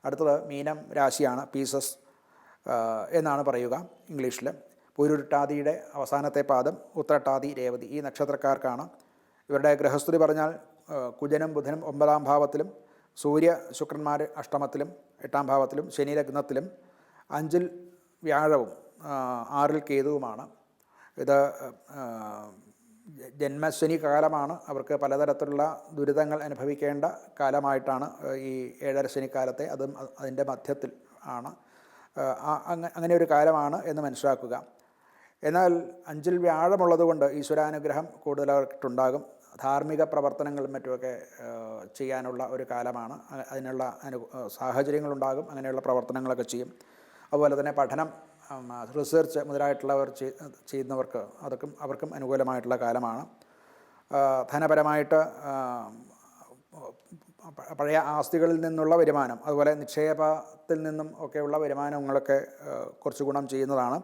അടുത്തത് മീനം രാശിയാണ്, പീസസ് എന്നാണ് പറയുക ഇംഗ്ലീഷിൽ. പൂരുരുട്ടാതിയുടെ അവസാനത്തെ പാദം ഉത്രട്ടാതി രേവതി ഈ നക്ഷത്രക്കാർക്കാണ്. ഇവരുടെ ഗ്രഹസ്ഥിതി പറഞ്ഞാൽ കുജനും ബുധനും 9-ാം ഭാവത്തിലും, സൂര്യ ശുക്രന്മാർ അഷ്ടമത്തിലും 8-ാം ഭാവത്തിലും, ശനി ലഗ്നത്തിലും, 5-ൽ വ്യാഴവും 6-ൽ കേതുവുമാണ്. ഇത് ജന്മശനി കാലമാണ്. അവർക്ക് പലതരത്തിലുള്ള ദുരിതങ്ങൾ അനുഭവിക്കേണ്ട കാലമായിട്ടാണ് ഈ 7.5 ശനിക്കാലത്തെ, അതും അതിൻ്റെ മധ്യത്തിൽ ആണ്. അങ്ങനെ ഒരു കാലമാണ് എന്ന് മനസ്സിലാക്കുക. എന്നാൽ 5-ൽ വ്യാഴമുള്ളതുകൊണ്ട് ഈശ്വരാനുഗ്രഹം കൂടുതലായിട്ടുണ്ടാകും. ധാർമ്മിക പ്രവർത്തനങ്ങളും മറ്റുമൊക്കെ ചെയ്യാനുള്ള ഒരു കാലമാണ്. അതിനുള്ള സാഹചര്യങ്ങളുണ്ടാകും. അങ്ങനെയുള്ള പ്രവർത്തനങ്ങളൊക്കെ ചെയ്യും. അതുപോലെ തന്നെ പഠനം, റിസർച്ച് മുതലായിട്ടുള്ളവർ ചെയ്യുന്നവർക്ക് അവർക്കും അനുകൂലമായിട്ടുള്ള കാലമാണ്. ധനപരമായിട്ട് പഴയ ആസ്തികളിൽ നിന്നുള്ള വരുമാനം, അതുപോലെ നിക്ഷേപത്തിൽ നിന്നും ഒക്കെയുള്ള വരുമാനങ്ങളൊക്കെ കുറച്ച് ഗുണം ചെയ്യുന്നതാണ്.